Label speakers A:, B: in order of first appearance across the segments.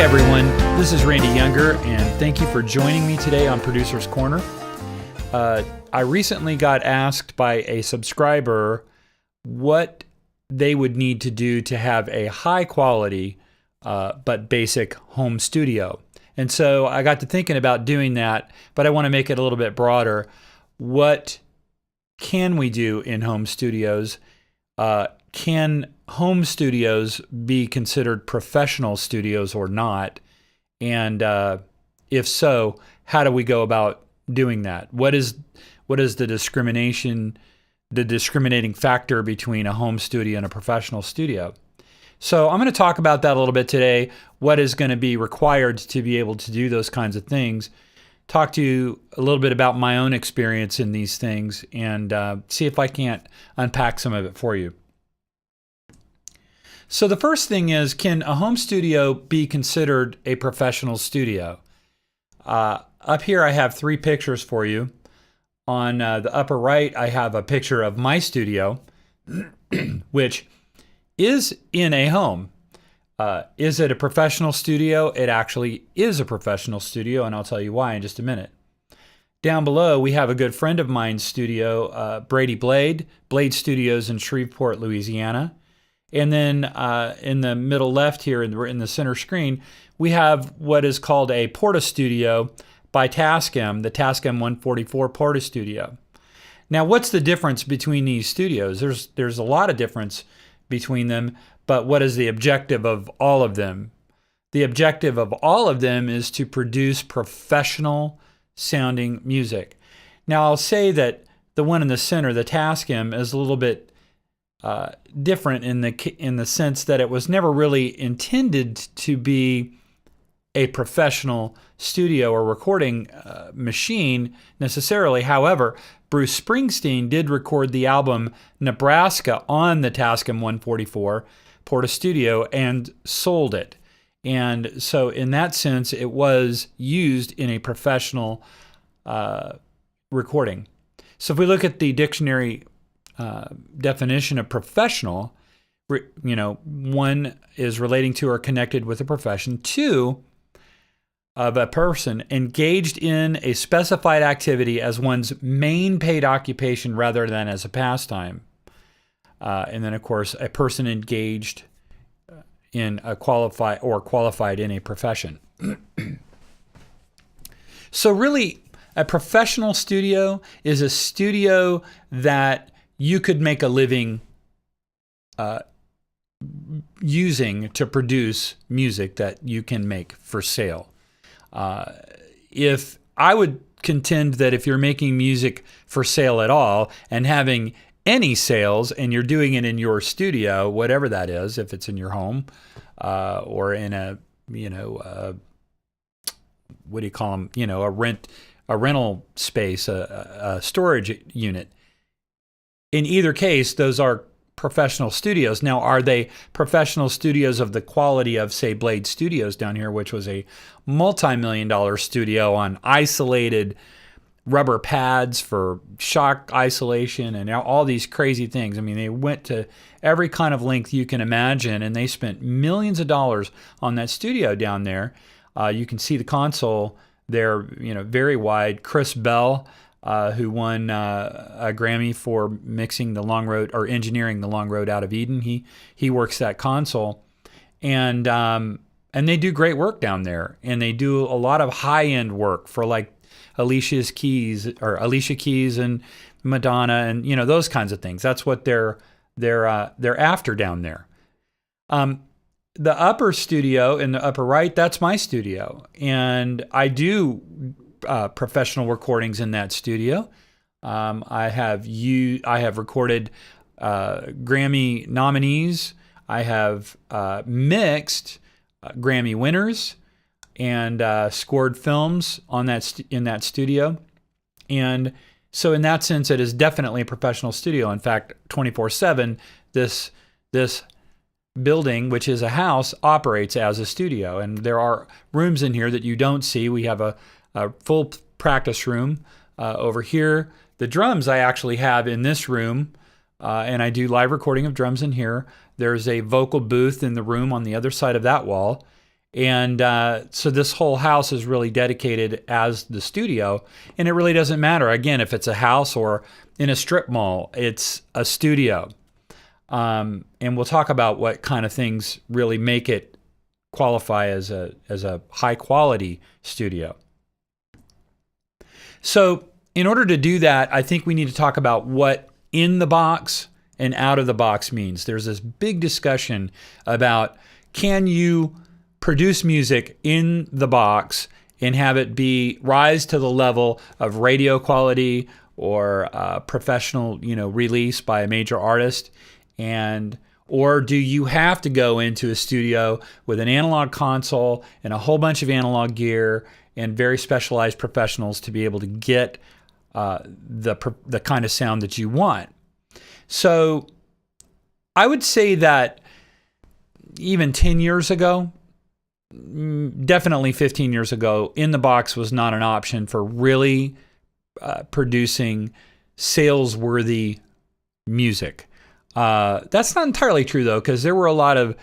A: everyone, this is Randy Younger, and thank you for joining me today on Producer's Corner. I recently got asked by a subscriber what they would need to do to have a high quality but basic home studio. And so I got to thinking about doing that, but I want to make it a little bit broader. What can we do in home studios? Can home studios be considered professional studios or not? And if so, how do we go about doing that? What is the discriminating factor between a home studio and a professional studio? So I'm going to talk about that a little bit today, what is going to be required to be able to do those kinds of things, talk to you a little bit about my own experience in these things, and see if I can't unpack some of it for you. So the first thing is, can a home studio be considered a professional studio? Up here I have three pictures for you. On the upper right I have a picture of my studio, which is in a home. Is it a professional studio? It actually is a professional studio, and I'll tell you why in just a minute. Down below we have a good friend of mine's studio, Brady Blade Studios in Shreveport, Louisiana. And then in the middle left here, in the center screen, we have what is called a Porta Studio by Tascam, the Tascam 144 Porta Studio. Now, what's the difference between these studios? There's a lot of difference between them, but what is the objective of all of them? The objective of all of them is to produce professional sounding music. Now, I'll say that the one in the center, the Tascam, is a little bit different in the sense that it was never really intended to be a professional studio or recording machine necessarily. However, Bruce Springsteen did record the album Nebraska on the Tascam 144 Porta Studio and sold it. And so in that sense, it was used in a professional recording. So if we look at the dictionary definition of professional, one is relating to or connected with a profession. Two, of a person engaged in a specified activity as one's main paid occupation rather than as a pastime. And then, of course, a person engaged in a qualified in a profession. So really, a professional studio is a studio that you could make a living using to produce music that you can make for sale. If I would contend that if you're making music for sale at all and having any sales and you're doing it in your studio, whatever that is, if it's in your home or in a, what do you call them? A rental space, a storage unit. In either case, those are professional studios. Now, are they professional studios of the quality of, say, Blade Studios down here, which was a multi-million-dollar studio on isolated rubber pads for shock isolation and all these crazy things? I mean, they went to every kind of length you can imagine, and they spent millions of dollars on that studio down there. You can see the console there, very wide. Chris Bell, who won a Grammy for mixing the Long Road or engineering the Long Road out of Eden. He works that console, and they do great work down there, and they do a lot of high end work for like Alicia Keys and Madonna, and those kinds of things. That's what they're after down there. The upper studio in the upper right, that's my studio, and I do professional recordings in that studio. I have recorded Grammy nominees. I have mixed Grammy winners and scored films on in that studio. And so in that sense, it is definitely a professional studio. In fact, 24/7, this building, which is a house, operates as a studio. And there are rooms in here that you don't see. We have a full practice room over here. The drums I actually have in this room, and I do live recording of drums in here. There's a vocal booth in the room on the other side of that wall. And so this whole house is really dedicated as the studio. And it really doesn't matter, again, if it's a house or in a strip mall, it's a studio. And we'll talk about what kind of things really make it qualify as a high quality studio. So in order to do that, I think we need to talk about what in the box and out of the box means. There's this big discussion about, can you produce music in the box and have it rise to the level of radio quality or professional, release by a major artist? Or do you have to go into a studio with an analog console and a whole bunch of analog gear and very specialized professionals to be able to get the kind of sound that you want? So I would say that even 10 years ago, definitely 15 years ago, in the box was not an option for really producing sales-worthy music. That's not entirely true, though, because there were a lot of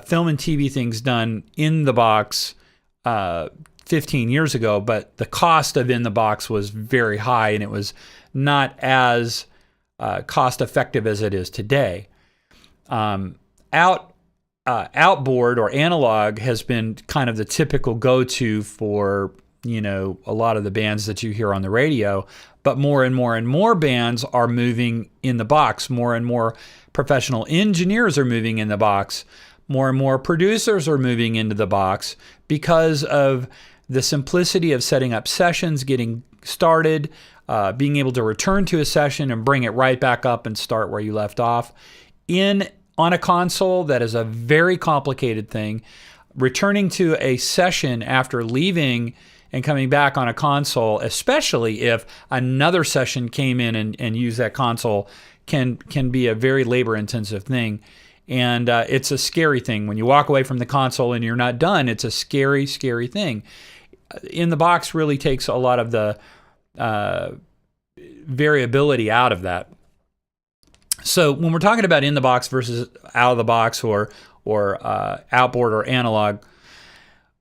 A: film and TV things done in the box 15 years ago, but the cost of in the box was very high, and it was not as cost-effective as it is today. Outboard or analog has been kind of the typical go-to for, a lot of the bands that you hear on the radio, but more and more and more bands are moving in the box. More and more professional engineers are moving in the box. More and more producers are moving into the box because of the simplicity of setting up sessions, getting started, being able to return to a session and bring it right back up and start where you left off. On a console, that is a very complicated thing. Returning to a session after leaving and coming back on a console, especially if another session came in and used that console, can be a very labor-intensive thing. And it's a scary thing. When you walk away from the console and you're not done, it's a scary, scary thing. In the box really takes a lot of the variability out of that. So when we're talking about in the box versus out of the box or outboard or analog,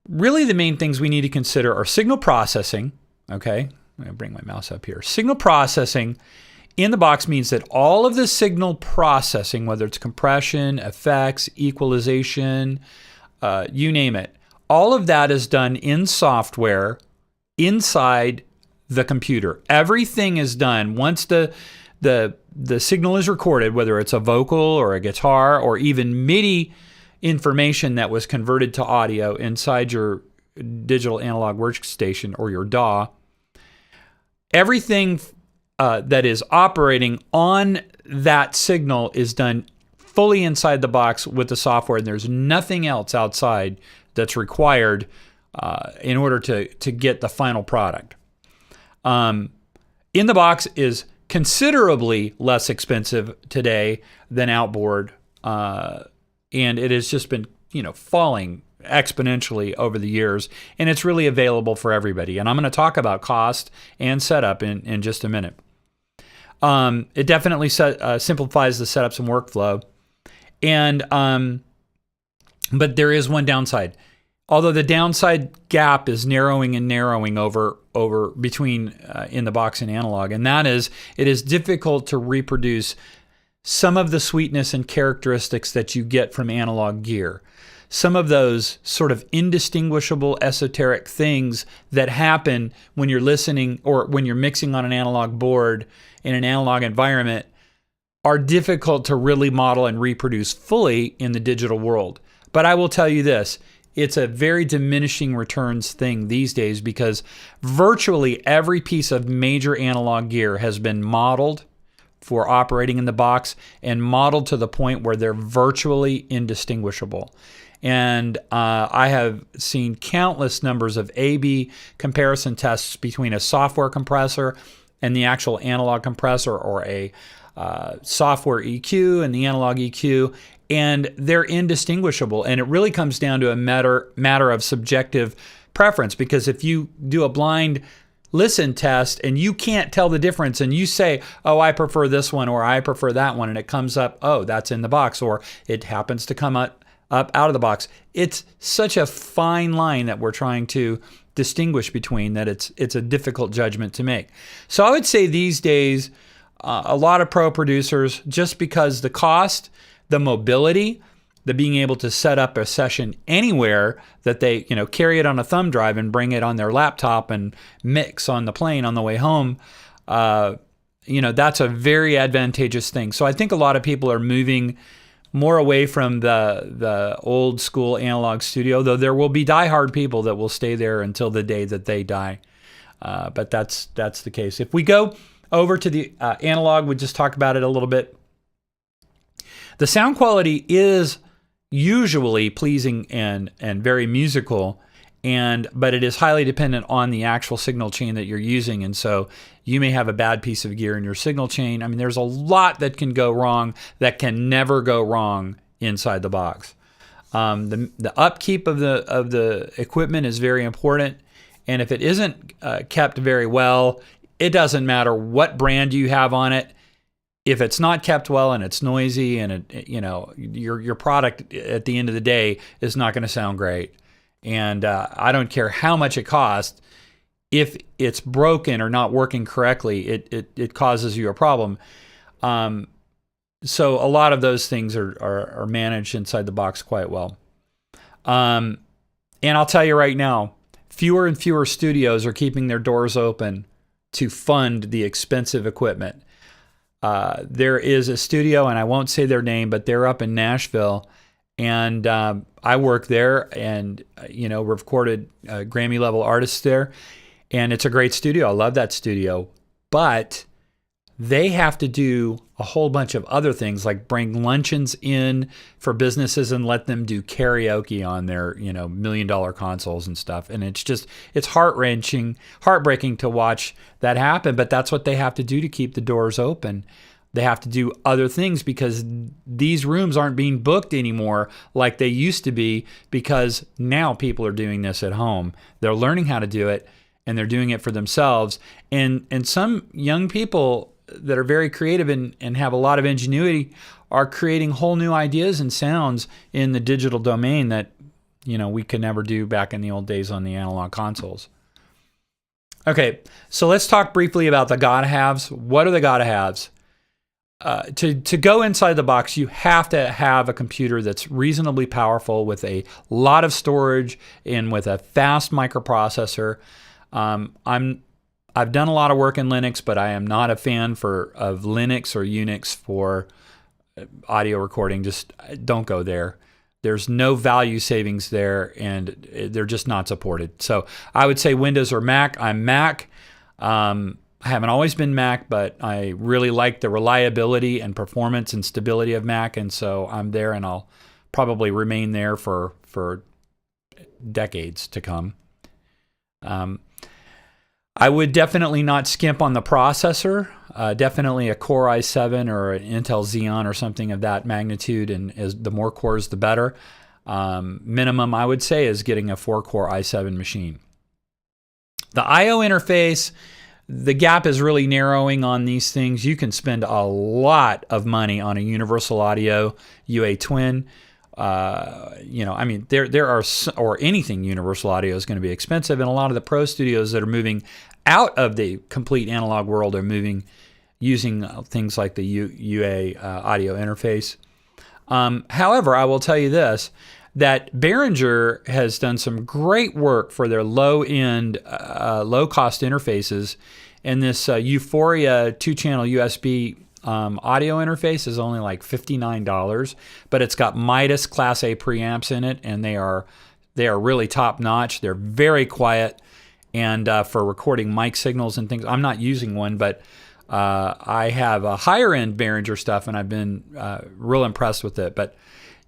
A: really the main things we need to consider are signal processing. Okay, I'm going to bring my mouse up here. Signal processing in the box means that all of the signal processing, whether it's compression, effects, equalization, you name it, all of that is done in software inside the computer. Everything is done once the signal is recorded, whether it's a vocal or a guitar or even MIDI information that was converted to audio inside your digital analog workstation or your DAW. Everything that is operating on that signal is done fully inside the box with the software, and there's nothing else outside that's required in order to get the final product. In the box is considerably less expensive today than outboard, and it has just been falling exponentially over the years, and it's really available for everybody. And I'm going to talk about cost and setup in just a minute. It definitely simplifies the setups and workflow, and but there is one downside. Although the downside gap is narrowing and narrowing over between in the box and analog, and that is it is difficult to reproduce some of the sweetness and characteristics that you get from analog gear. Some of those sort of indistinguishable esoteric things that happen when you're listening or when you're mixing on an analog board in an analog environment are difficult to really model and reproduce fully in the digital world. But I will tell you this, it's a very diminishing returns thing these days because virtually every piece of major analog gear has been modeled for operating in the box and modeled to the point where they're virtually indistinguishable. And I have seen countless numbers of A/B comparison tests between a software compressor and the actual analog compressor, or a software EQ and the analog EQ, and they're indistinguishable. And it really comes down to a matter of subjective preference, because if you do a blind listen test and you can't tell the difference and you say, oh, I prefer this one or I prefer that one, and it comes up, oh, that's in the box, or it happens to come up up out of the box. It's such a fine line that we're trying to distinguish between that it's a difficult judgment to make. So I would say these days, a lot of pro producers, just because the cost, the mobility, the being able to set up a session anywhere that they, carry it on a thumb drive and bring it on their laptop and mix on the plane on the way home, that's a very advantageous thing. So I think a lot of people are moving more away from the old school analog studio, though there will be diehard people that will stay there until the day that they die. But that's the case. If we go over to the analog, we just talk about it a little bit. The sound quality is usually pleasing and very musical, but it is highly dependent on the actual signal chain that you're using. And so you may have a bad piece of gear in your signal chain. I mean, there's a lot that can go wrong that can never go wrong inside the box. The upkeep of the equipment is very important. And if it isn't kept very well, it doesn't matter what brand you have on it. If it's not kept well and it's noisy and your product at the end of the day is not going to sound great. And I don't care how much it costs. If it's broken or not working correctly, it causes you a problem. So a lot of those things are managed inside the box quite well. And I'll tell you right now, fewer and fewer studios are keeping their doors open to fund the expensive equipment. There is a studio, and I won't say their name, but they're up in Nashville, and I work there, and recorded Grammy-level artists there, and it's a great studio. I love that studio, but they have to do a whole bunch of other things, like bring luncheons in for businesses and let them do karaoke on their $1 million consoles and stuff. And it's heartbreaking to watch that happen. But that's what they have to do to keep the doors open. They have to do other things because these rooms aren't being booked anymore like they used to be, because now people are doing this at home. They're learning how to do it, and they're doing it for themselves. And some young people that are very creative and have a lot of ingenuity are creating whole new ideas and sounds in the digital domain that we could never do back in the old days on the analog consoles. Okay, so let's talk briefly about the gotta-haves. What are the gotta-haves? To go inside the box, you have to have a computer that's reasonably powerful with a lot of storage and with a fast microprocessor. I've done a lot of work in Linux, but I am not a fan of Linux or Unix for audio recording. Just don't go there. There's no value savings there, and they're just not supported. So I would say Windows or Mac. I'm Mac. I haven't always been Mac, but I really like the reliability and performance and stability of Mac, and so I'm there, and I'll probably remain there for decades to come. I would definitely not skimp on the processor. Definitely a Core i7 or an Intel Xeon or something of that magnitude, and the more cores, the better. Minimum, I would say, is getting a 4-core i7 machine. The I/O interface, the gap is really narrowing on these things. You can spend a lot of money on a Universal Audio UA Twin. There are, or anything Universal Audio is going to be expensive, and a lot of the pro studios that are moving out of the complete analog world are using things like the UA audio interface. However, I will tell you this, that Behringer has done some great work for their low-end, low-cost interfaces, and this Euphoria 2-channel USB audio interface is only like $59, but it's got Midas Class A preamps in it, and they are really top notch. They're very quiet, and for recording mic signals and things. I'm not using one, but I have a higher end Behringer stuff, and I've been real impressed with it. But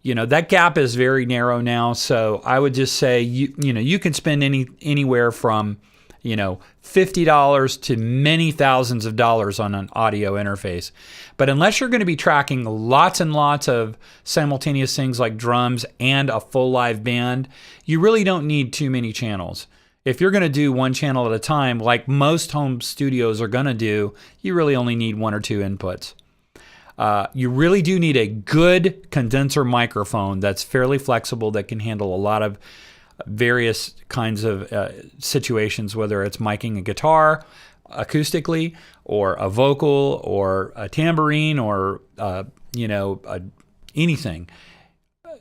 A: that gap is very narrow now, so I would just say you can spend anywhere from $50 to many thousands of dollars on an audio interface. But unless you're going to be tracking lots and lots of simultaneous things like drums and a full live band, you really don't need too many channels. If you're going to do one channel at a time, like most home studios are going to do, you really only need one or two inputs. You really do need a good condenser microphone that's fairly flexible, that can handle a lot of various kinds of situations, whether it's miking a guitar acoustically, or a vocal, or a tambourine, or anything.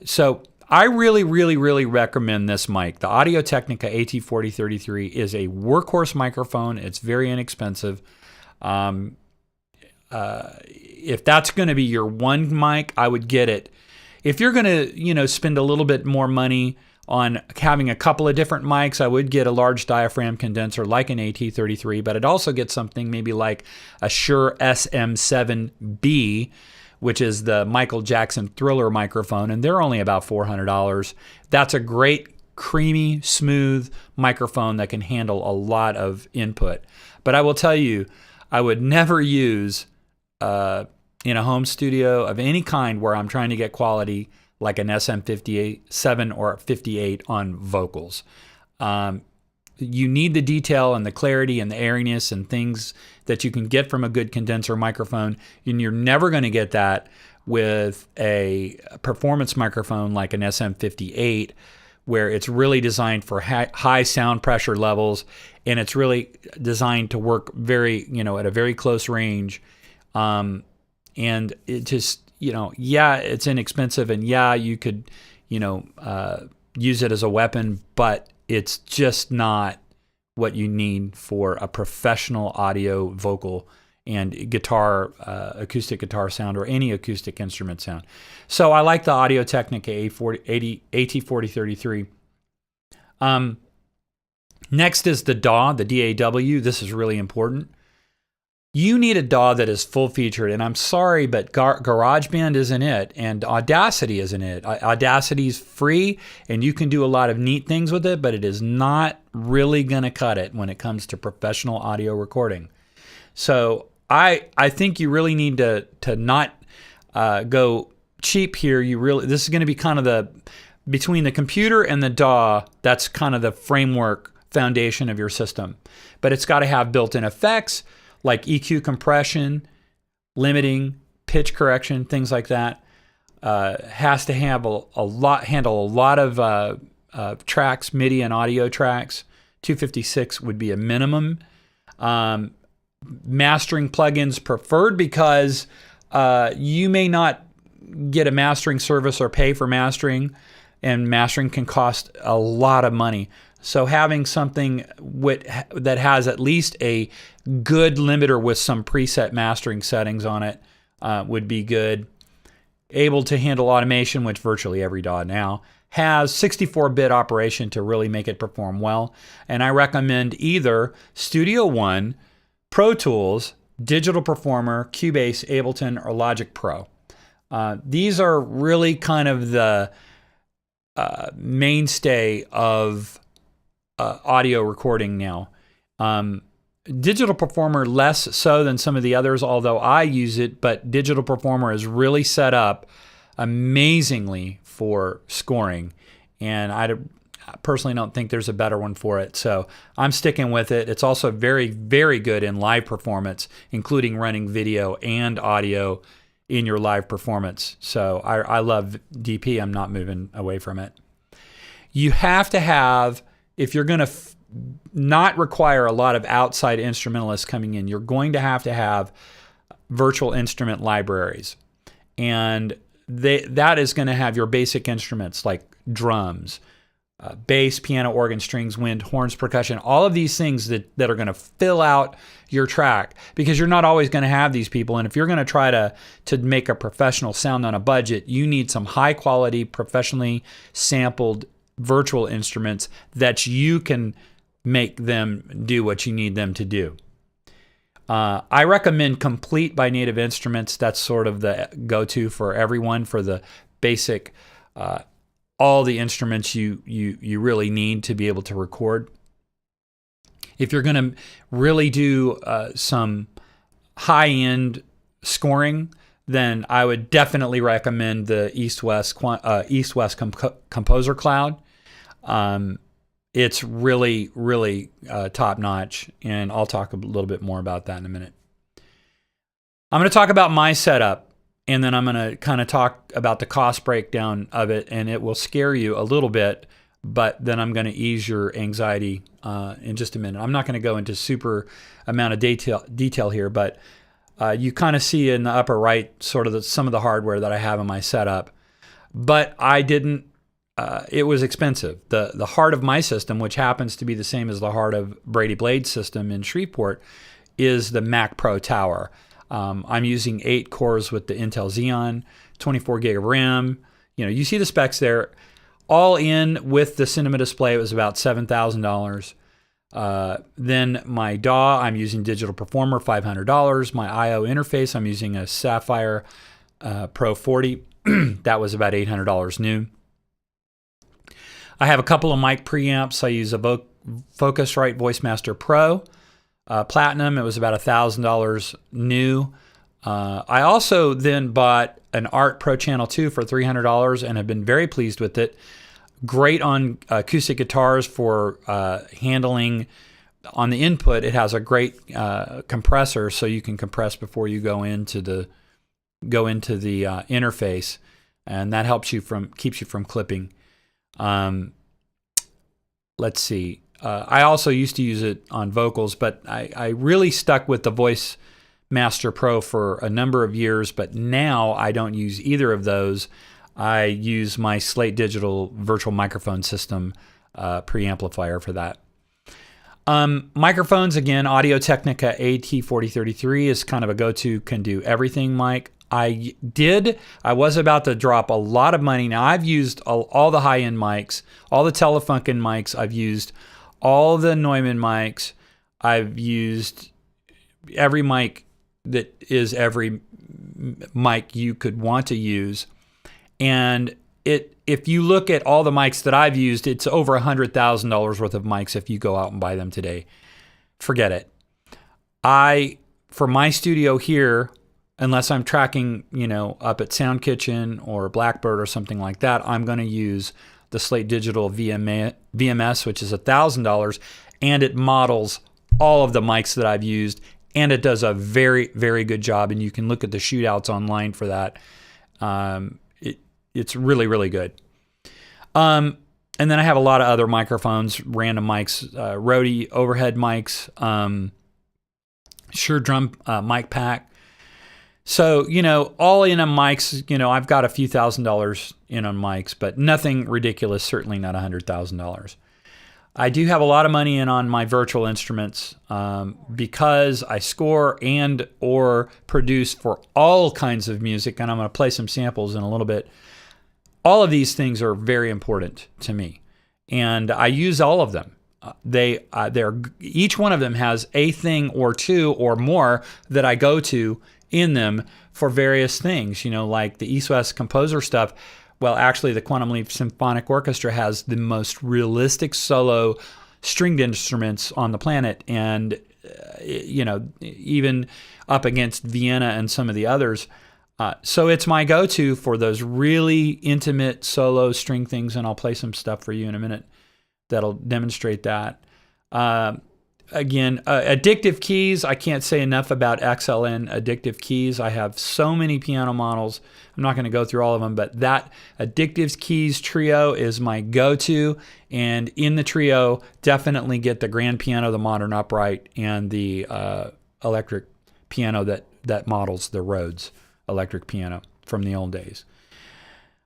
A: So I really, really, really recommend this mic. The Audio-Technica AT4033 is a workhorse microphone. It's very inexpensive. If that's going to be your one mic, I would get it. If you're going to, spend a little bit more money on having a couple of different mics, I would get a large diaphragm condenser like an AT33, but I'd also get something maybe like a Shure SM7B, which is the Michael Jackson Thriller microphone, and they're only about $400. That's a great, creamy, smooth microphone that can handle a lot of input. But I will tell you, I would never use in a home studio of any kind where I'm trying to get quality like an SM57 or 58 on vocals. You need the detail and the clarity and the airiness and things that you can get from a good condenser microphone, and you're never going to get that with a performance microphone like an SM58, where it's really designed for high sound pressure levels, and it's really designed to work very, at a very close range. And it just, it's inexpensive, and you could, use it as a weapon, but it's just not what you need for a professional audio, vocal, and guitar, acoustic guitar sound, or any acoustic instrument sound. So I like the Audio-Technica AT4033. Next is the DAW, the DAW. This is really important. You need a DAW that is full-featured, and I'm sorry, but GarageBand isn't it, and Audacity isn't it. Audacity is free, and you can do a lot of neat things with it, but it is not really going to cut it when it comes to professional audio recording. So I think you really need to not go cheap here. This is going to be kind of between the computer and the DAW, that's kind of the framework foundation of your system. But it's got to have built-in effects, like EQ compression, limiting, pitch correction, things like that. Has to have handle a lot of tracks, MIDI and audio tracks. 256 would be a minimum. Mastering plugins preferred, because you may not get a mastering service or pay for mastering, and mastering can cost a lot of money. So having something that has at least a good limiter with some preset mastering settings on it would be good. Able to handle automation, which virtually every DAW now has. 64-bit operation to really make it perform well. And I recommend either Studio One, Pro Tools, Digital Performer, Cubase, Ableton, or Logic Pro. These are really kind of the mainstay of audio recording now. Digital Performer less so than some of the others, although I use it, but Digital Performer is really set up amazingly for scoring, and I personally don't think there's a better one for it, so I'm sticking with it. It's also very, very good in live performance, including running video and audio in your live performance. So I love DP. I'm not moving away from it. You have to have, if you're going to not require a lot of outside instrumentalists coming in, you're going to have virtual instrument libraries. And that is going to have your basic instruments like drums, bass, piano, organ, strings, wind, horns, percussion, all of these things that are going to fill out your track, because you're not always going to have these people. And if you're going to try to make a professional sound on a budget, you need some high quality, professionally sampled virtual instruments that you can make them do what you need them to do. I recommend Complete by Native Instruments. That's sort of the go-to for everyone for the basic, all the instruments you really need to be able to record. If you're going to really do some high-end scoring, then I would definitely recommend the East-West Composer Cloud. It's really, really top-notch, and I'll talk a little bit more about that in a minute. I'm going to talk about my setup. and then I'm going to kind of talk about the cost breakdown of it, and it will scare you a little bit, but then I'm going to ease your anxiety in just a minute. I'm not going to go into super amount of detail here, but you kind of see in the upper right sort of some of the hardware that I have in my setup. But I didn't, it was expensive. The heart of my system, which happens to be the same as the heart of Brady Blade's system in Shreveport, is the Mac Pro Tower. I'm using 8 cores with the Intel Xeon, 24 gig of RAM. You see the specs there. All in with the cinema display, it was about $7,000. Then my DAW, I'm using Digital Performer, $500. My I/O interface, I'm using a Sapphire Pro 40. That was about $800 new. I have a couple of mic preamps. I use a Focusrite VoiceMaster Pro Platinum. It was about $1,000 new. I also then bought an Art Pro Channel 2 for $300 and have been very pleased with it. Great on acoustic guitars for handling on the input. It has a great compressor, so you can compress before you go into the interface, and that keeps you from clipping. Let's see. I also used to use it on vocals, but I really stuck with the Voice Master Pro for a number of years, but now I don't use either of those. I use my Slate Digital virtual microphone system preamplifier for that. Microphones, again, Audio-Technica AT4033 is kind of a go-to, can do everything mic. I was about to drop a lot of money. Now, I've used all the high-end mics, all the Telefunken mics. I've used all the Neumann mics. I've used every mic that is every mic you could want to use. And if you look at all the mics that I've used, it's over $100,000 worth of mics if you go out and buy them today. Forget it. For my studio here, unless I'm tracking, up at Sound Kitchen or Blackbird or something like that, I'm going to use the Slate Digital VMS, which is $1,000, and it models all of the mics that I've used, and it does a very, very good job, and you can look at the shootouts online for that. It's really, really good. And then I have a lot of other microphones, random mics, Rode overhead mics, Shure Drum mic pack. So, all in on mics, I've got a few $1,000s in on mics, but nothing ridiculous, certainly not $100,000. I do have a lot of money in on my virtual instruments because I score and or produce for all kinds of music, and I'm going to play some samples in a little bit. All of these things are very important to me, and I use all of them. Each one of them has a thing or two or more that I go to in them for various things, like the East West Composer stuff. Well, actually, the Quantum Leap Symphonic Orchestra has the most realistic solo stringed instruments on the planet, and even up against Vienna and some of the others. So it's my go-to for those really intimate solo string things, and I'll play some stuff for you in a minute that'll demonstrate that. Again, addictive keys, I can't say enough about XLN addictive keys. I have so many piano models. I'm not going to go through all of them, but that addictive keys trio is my go-to. And in the trio, definitely get the grand piano, the modern upright, and the electric piano that models the Rhodes electric piano from the old days.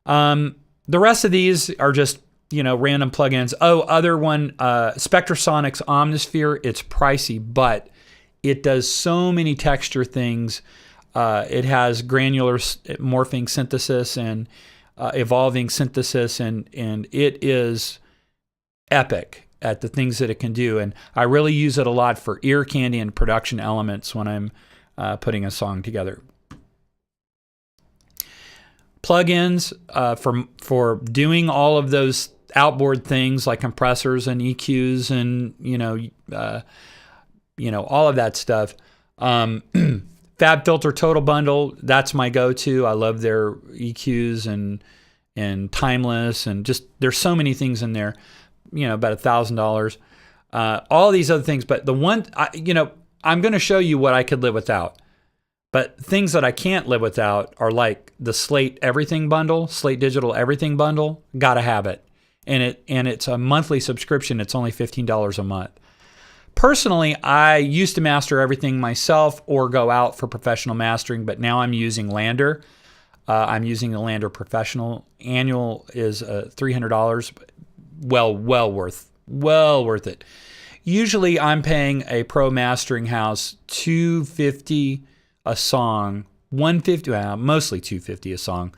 A: The rest of these are just random plugins. Other one, Spectrasonics Omnisphere. It's pricey, but it does so many texture things. It has granular morphing synthesis and evolving synthesis, and it is epic at the things that it can do. And I really use it a lot for ear candy and production elements when I'm putting a song together. Plugins for doing all of those outboard things like compressors and EQs and all of that stuff. FabFilter Total Bundle, that's my go-to. I love their EQs and Timeless, and just there's so many things in there. About $1,000. All these other things, but the one I'm going to show you what I could live without. But things that I can't live without are like the Slate Everything bundle, Slate Digital Everything bundle. Gotta have it. And it's a monthly subscription. It's only $15 a month. Personally, I used to master everything myself or go out for professional mastering, but now I'm using Lander. I'm using the Lander Professional. Annual is $300. Well worth it. Usually I'm paying a pro mastering house $250 a song, $150, mostly $250 a song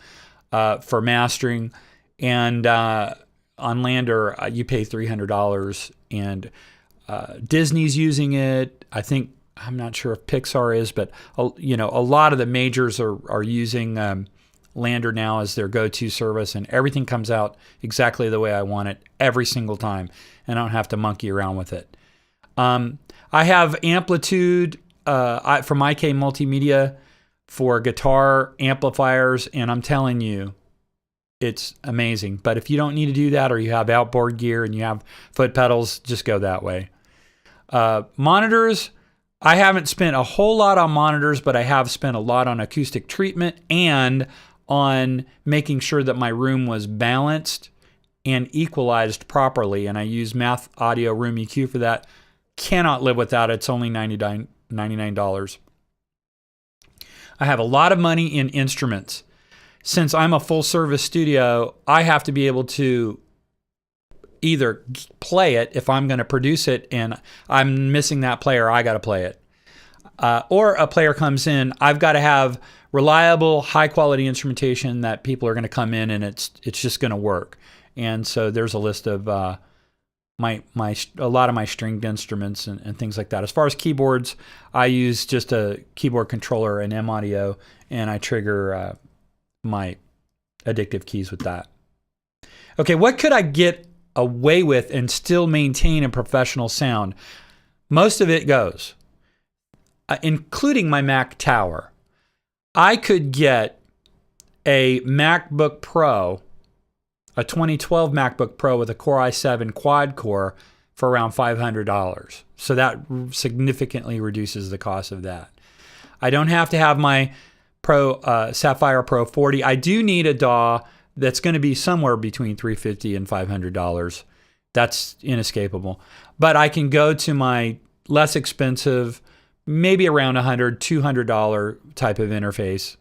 A: for mastering. And on Lander, you pay $300, and Disney's using it. I think, I'm not sure if Pixar is, but a lot of the majors are using Lander now as their go-to service, and everything comes out exactly the way I want it every single time, and I don't have to monkey around with it. I have Amplitude from IK Multimedia for guitar amplifiers, and I'm telling you, it's amazing. But if you don't need to do that, or you have outboard gear and you have foot pedals, just go that way. Monitors, I haven't spent a whole lot on monitors, but I have spent a lot on acoustic treatment and on making sure that my room was balanced and equalized properly. And I use Math Audio Room EQ for that. Cannot live without it. It's only $99. I have a lot of money in instruments. Since I'm a full service studio, I have to be able to either play it if I'm going to produce it and I'm missing that player, I got to play it. Or a player comes in, I've got to have reliable, high quality instrumentation that people are going to come in and it's just going to work. And so there's a list of a lot of my stringed instruments and things like that. As far as keyboards, I use just a keyboard controller and M Audio, and I trigger my addictive keys with that. Okay, what could I get away with and still maintain a professional sound? Most of it goes, including my Mac Tower. I could get a MacBook Pro, a 2012 MacBook Pro with a Core i7 quad core for around $500. So that significantly reduces the cost of that. I don't have to have my Sapphire Pro 40. I do need a DAW that's going to be somewhere between $350 and $500. That's inescapable. But I can go to my less expensive, maybe around $100, $200 type of interface.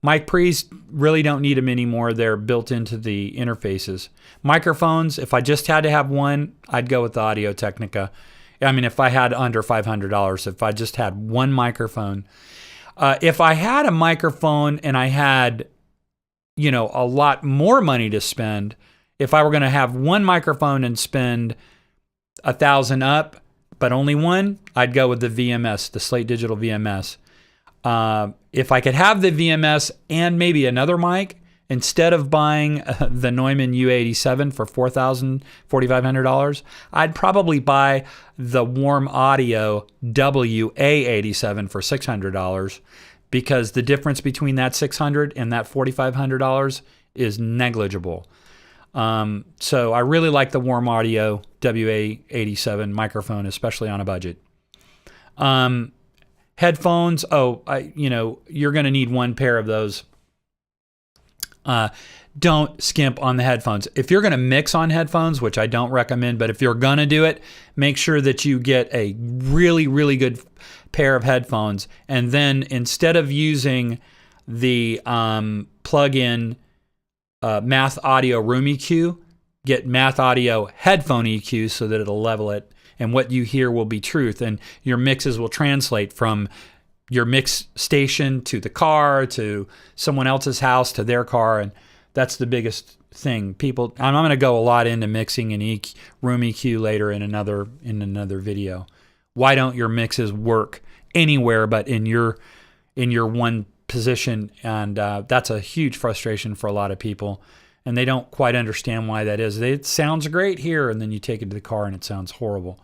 A: Mic pre's really don't need them anymore. They're built into the interfaces. Microphones, if I just had to have one, I'd go with the Audio Technica. I mean, if I had under $500, if I just had one microphone. If I had a microphone and I had, a lot more money to spend, if I were going to have one microphone and spend $1,000 up, but only one, I'd go with the VMS, the Slate Digital VMS. If I could have the VMS and maybe another mic, instead of buying the Neumann U87 for $4,500, I'd probably buy the Warm Audio WA87 for $600, because the difference between that $600 and that $4,500 is negligible. So I really like the Warm Audio WA87 microphone, especially on a budget. Headphones, you're going to need one pair of those. Don't skimp on the headphones. If you're going to mix on headphones, which I don't recommend, but if you're going to do it, make sure that you get a really, really good pair of headphones. And then instead of using the plug-in Math Audio Room EQ, get Math Audio Headphone EQ so that it'll level it, and what you hear will be truth, and your mixes will translate from your mix station to the car, to someone else's house, to their car. And that's the biggest thing. I'm going to go a lot into mixing and room EQ later in another video. Why don't your mixes work anywhere but in your one position? And that's a huge frustration for a lot of people, and they don't quite understand why that is. It sounds great here, and then you take it to the car and it sounds horrible.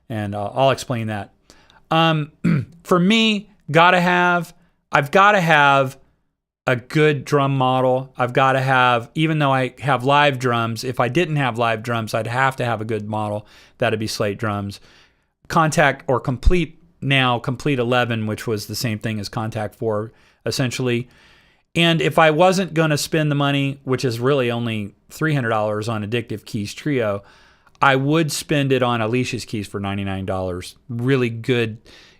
A: And I'll explain that. For me, I've got to have a good drum model. I've got to have, even though I have live drums, if I didn't have live drums, I'd have to have a good model. That'd be Slate drums. Contact or complete now Complete 11, which was the same thing as Contact 4, essentially. And if I wasn't going to spend the money, which is really only $300 on Addictive Keys Trio, I would spend it on Alicia's keys for $99. Really good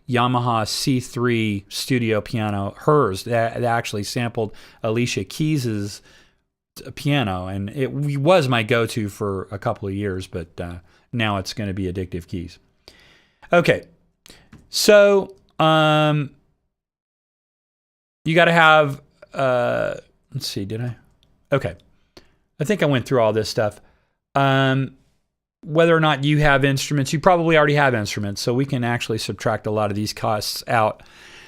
A: Yamaha C3 studio piano, hers, that actually sampled Alicia Keys's piano. And it was my go-to for a couple of years, but now it's going to be Addictive Keys. Okay, so you got to have, let's see, did I? Okay, I think I went through all this stuff. Whether or not you have instruments, you probably already have instruments, so we can actually subtract a lot of these costs out.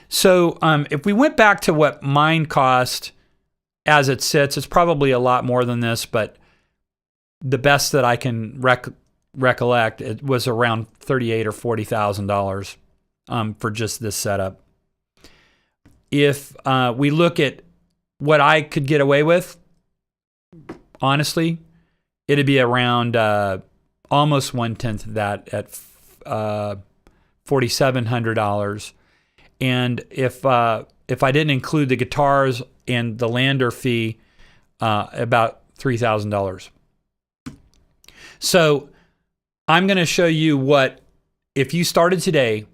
A: So if we went back to what mine cost as it sits, it's probably a lot more than this, but the best that I can recollect, it was around $38,000 or $40,000 for just this setup. If we look at what I could get away with, honestly, it'd be around almost 1/10 of that at $4,700. And if I didn't include the guitars and the lander fee, about $3,000. So I'm going to show you what, if you started today,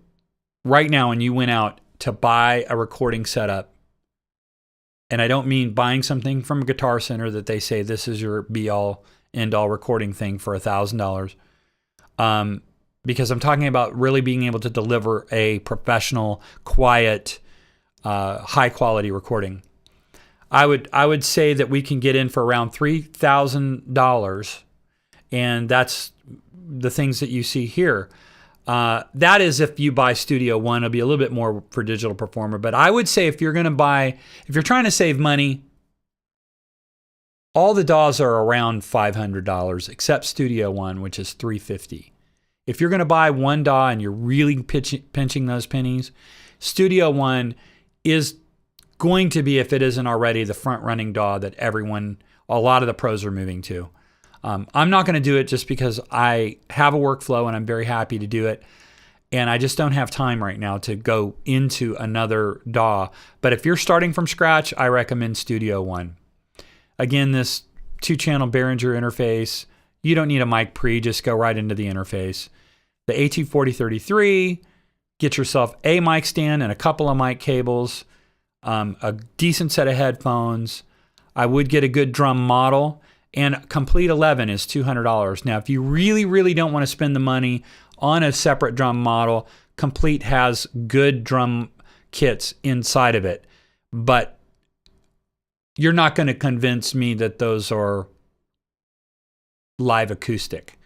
A: right now, and you went out to buy a recording setup, and I don't mean buying something from a Guitar Center that they say this is your be-all, end-all recording thing for $1,000, because I'm talking about really being able to deliver a professional, quiet, high-quality recording. I would say that we can get in for around $3,000, and that's the things that you see here. That is if you buy Studio One. It'll be a little bit more for Digital Performer, but I would say if you're trying to save money, all the DAWs are around $500, except Studio One, which is $350. If you're going to buy one DAW and you're really pinching those pennies, Studio One is going to be, if it isn't already, the front-running DAW that a lot of the pros are moving to. I'm not going to do it just because I have a workflow and I'm very happy to do it. And I just don't have time right now to go into another DAW. But if you're starting from scratch, I recommend Studio One. Again, this 2-channel Behringer interface, you don't need a mic pre, just go right into the interface. The A24033, get yourself a mic stand and a couple of mic cables, a decent set of headphones. I would get a good drum model, and Complete 11 is $200. Now, if you really, really don't want to spend the money on a separate drum model, Complete has good drum kits inside of it, but you're not going to convince me that those are live acoustic.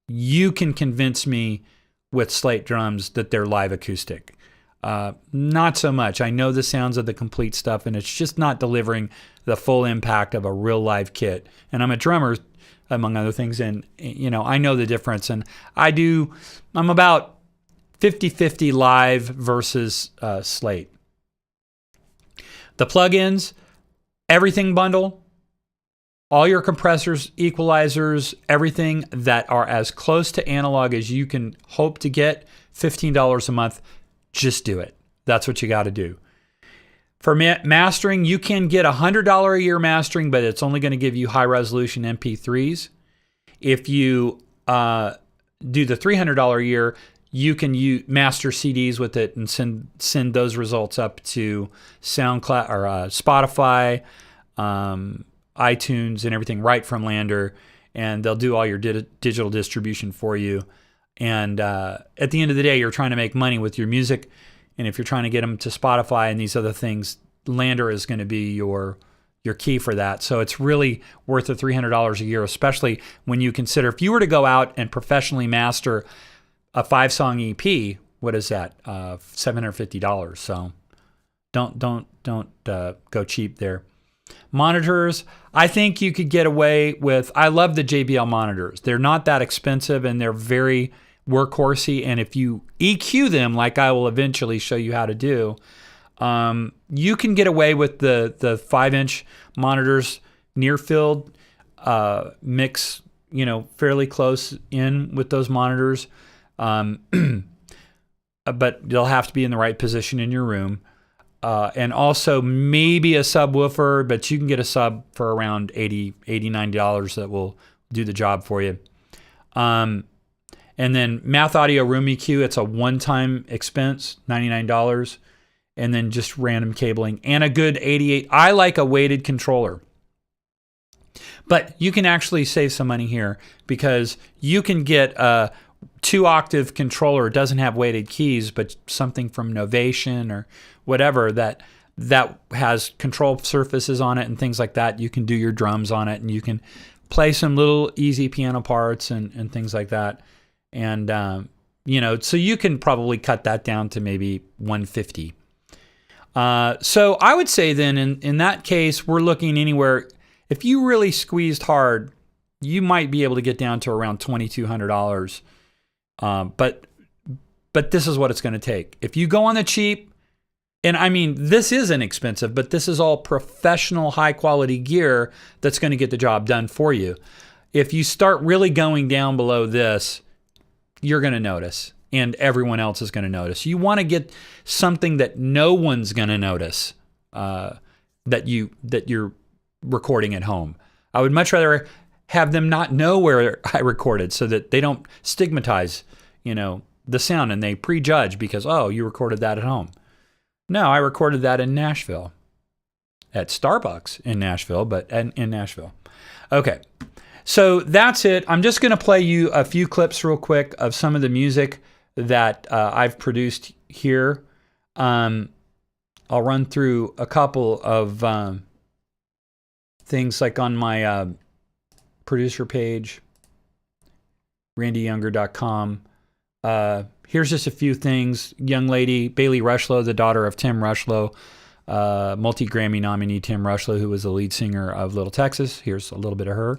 A: You can convince me with slate drums that they're live acoustic. Not so much. I know the sounds of the Complete stuff, and it's just not delivering the full impact of a real live kit. And I'm a drummer, among other things, and I know the difference. And I'm about 50-50 live versus slate. The plugins, everything bundle, all your compressors, equalizers, everything that are as close to analog as you can hope to get, $15 a month. Just do it. That's what you got to do. For mastering, you can get $100 a year mastering, but it's only going to give you high resolution MP3s. If you do the $300 a year, you can master CDs with it and send those results up to SoundCloud or Spotify, iTunes, and everything right from Lander, and they'll do all your digital distribution for you. And at the end of the day, you're trying to make money with your music, and if you're trying to get them to Spotify and these other things, Lander is going to be your key for that. So it's really worth the $300 a year, especially when you consider if you were to go out and professionally master a 5-song EP, what is that? $750. So don't go cheap there. Monitors, I think you could get away with. I love the JBL monitors. They're not that expensive and they're very workhorsey. And if you EQ them, like I will eventually show you how to do, you can get away with the 5-inch monitors, near field, mix, fairly close in with those monitors. but they'll have to be in the right position in your room. And also maybe a subwoofer, but you can get a sub for around $80, $90 that will do the job for you. And then Math Audio Room EQ, it's a one-time expense, $99. And then just random cabling and a good 88. I like a weighted controller. But you can actually save some money here because you can get a 2-octave controller. It doesn't have weighted keys, but something from Novation or whatever that has control surfaces on it and things like that. You can do your drums on it, and you can play some little easy piano parts and things like that. And so you can probably cut that down to maybe $150. So I would say then in that case, we're looking anywhere, if you really squeezed hard, you might be able to get down to around $2,200. But this is what it's going to take. If you go on the cheap, and I mean, this is inexpensive, but this is all professional, high quality gear that's going to get the job done for you. If you start really going down below this, you're going to notice. And everyone else is going to notice. You want to get something that no one's going to notice that you're recording at home. I would much rather have them not know where I recorded so that they don't stigmatize, the sound and they prejudge because, oh, you recorded that at home. No, I recorded that in Nashville, at Starbucks in Nashville, but in Nashville. Okay, so that's it. I'm just going to play you a few clips real quick of some of the music that I've produced here. I'll run through a couple of things like on my producer page, randyyounger.com. Here's just a few things. Young lady, Bailey Rushlow, the daughter of Tim Rushlow, multi-Grammy nominee Tim Rushlow, who was the lead singer of Little Texas. Here's a little bit of her.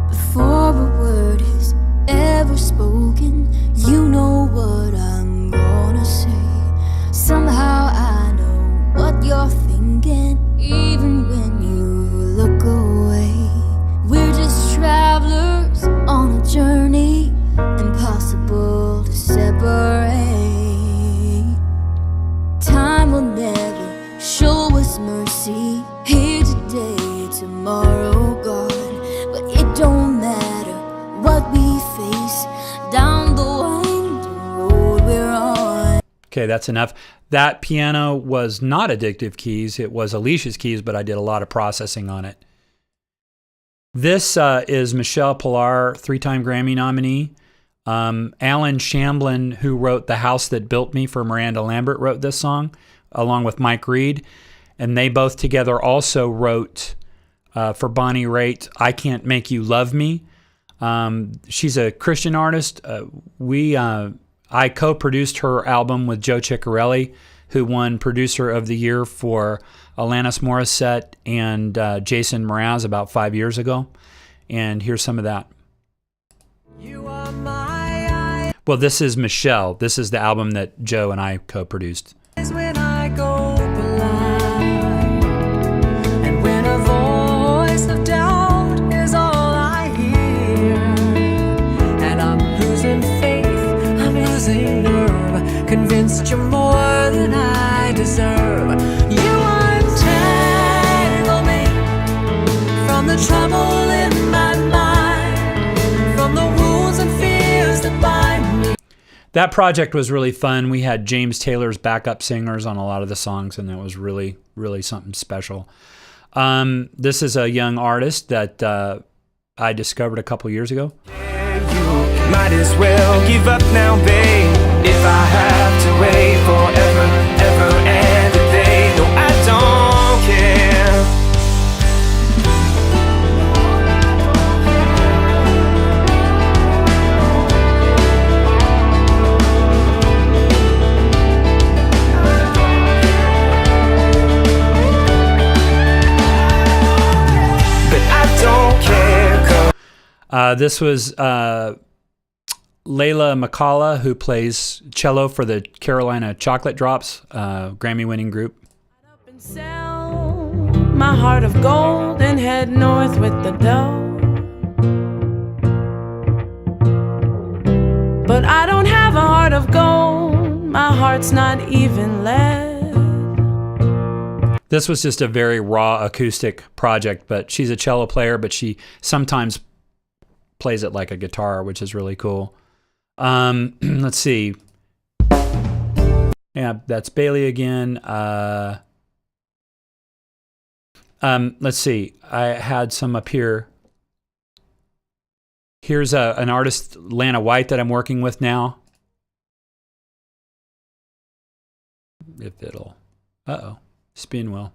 B: Before a word is ever spoken, you know what I'm gonna say. Somehow I know what you're thinking, even when you look away. We're just travelers on a journey, impossible to separate. Time will never show us mercy. Here today, tomorrow gone, but it don't matter what we face down the winding road we're on.
A: Okay, that's enough. That piano was not Addictive Keys. It was Alicia's keys, but I did a lot of processing on it. This is Michelle Pillar, 3-time Grammy nominee. Alan Shamblin, who wrote The House That Built Me for Miranda Lambert, wrote this song, along with Mike Reed. And they both together also wrote for Bonnie Raitt, I Can't Make You Love Me. She's a Christian artist. I co-produced her album with Joe Ciccarelli, who won Producer of the Year for Alanis Morissette and Jason Mraz about 5 years ago. And here's some of that. You are my... Well, this is Michelle. This is the album that Joe and I co-produced. When I go blind, and when a voice of doubt is all I hear, and I'm losing faith, I'm losing nerve, convinced you're more than I deserve. You untangle me from the trouble in my mind, from the wounds and fears that bind me. That project was really fun. We had James Taylor's backup singers on a lot of the songs, and that was really, really something special. This is a young artist that I discovered a couple years ago.
C: You might as well give up now, babe. If I have to wait forever, ever and a day, no, I don't care. But I don't care.
A: This was Layla McCalla, who plays cello for the Carolina Chocolate Drops, Grammy-winning group.
D: Up and sell my heart of gold and head north with the dough. but I don't have a heart of gold. My heart's not even lead.
A: This was just a very raw acoustic project, but she's a cello player, but she sometimes plays it like a guitar, which is really cool. Let's see. Yeah, that's Bailey again. Let's see. I had some up here. Here's an artist, Lana White, that I'm working with now. If it'll... Uh-oh. Spin well.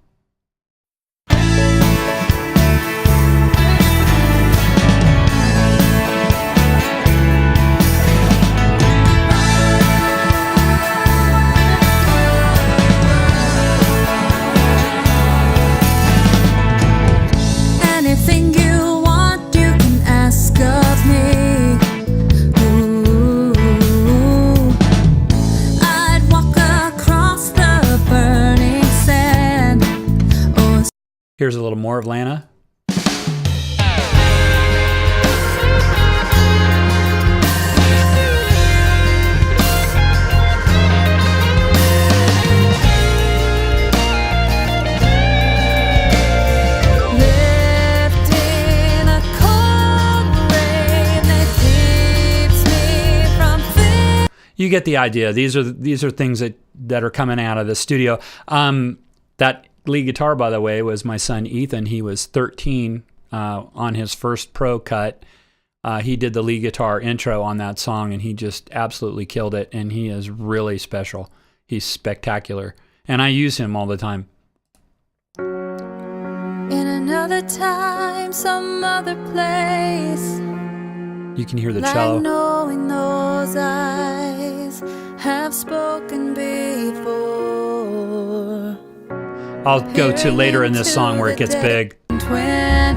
B: Anything you want, you can ask of me. Ooh, I'd walk across the burning sand. Oh,
A: Here's a little more of Lana.
B: lifting a cold rain that keeps me from feeling.
A: You get the idea. These are things that are coming out of the studio. That lead guitar, by the way, was my son Ethan. He was 13 on his first pro cut. He did the lead guitar intro on that song, and he just absolutely killed it. And he is really special. He's spectacular, and I use him all the time.
B: In another time, some other place,
A: You can hear the
B: like
A: cello.
B: knowing those eyes have spoken before.
A: I'll go to later in this song where it gets big.
B: When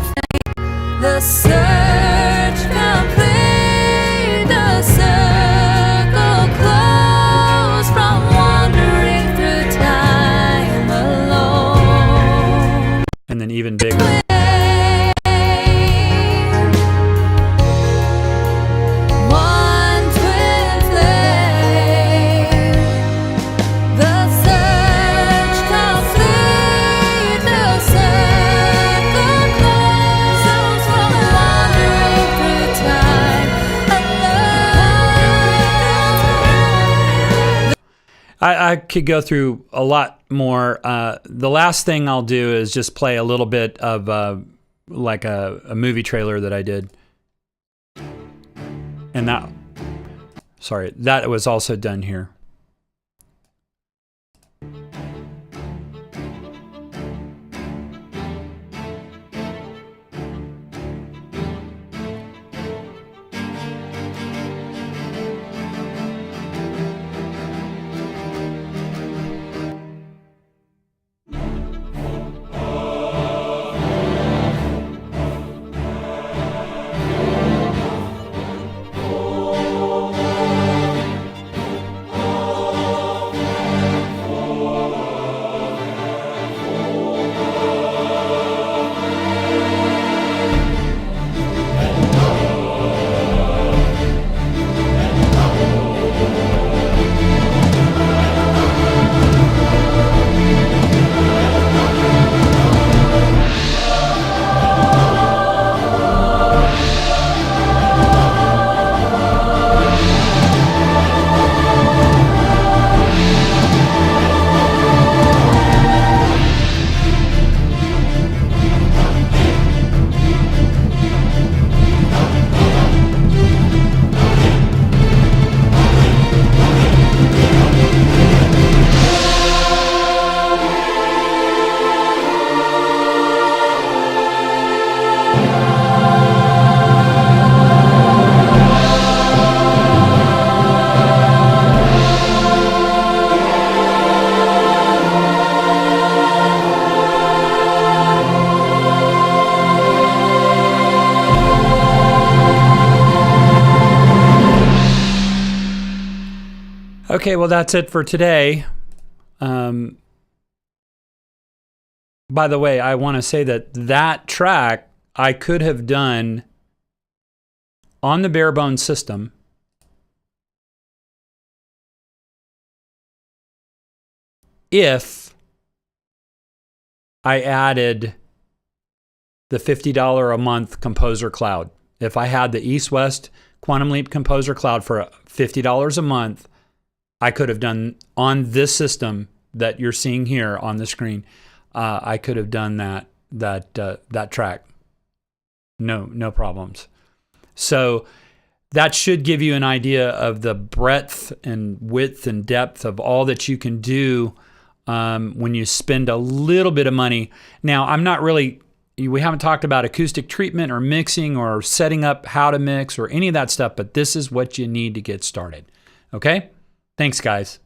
B: the search complete, the circle closed from wandering through time alone.
A: And then even bigger.
B: One twin flame, the search complete, the circle closes from wandering through time alone.
A: I could go through a lot more. The last thing I'll do is just play a little bit of like a movie trailer that I did. And that was also done here. Okay, well, that's it for today. By the way, I want to say that track I could have done on the barebones system if I added the $50 a month Composer Cloud. If I had the East-West Quantum Leap Composer Cloud for $50 a month, I could have done on this system that you're seeing here on the screen. I could have done that track. No problems. So that should give you an idea of the breadth and width and depth of all that you can do when you spend a little bit of money. Now, we haven't talked about acoustic treatment or mixing or setting up how to mix or any of that stuff, but this is what you need to get started. Okay? Thanks, guys.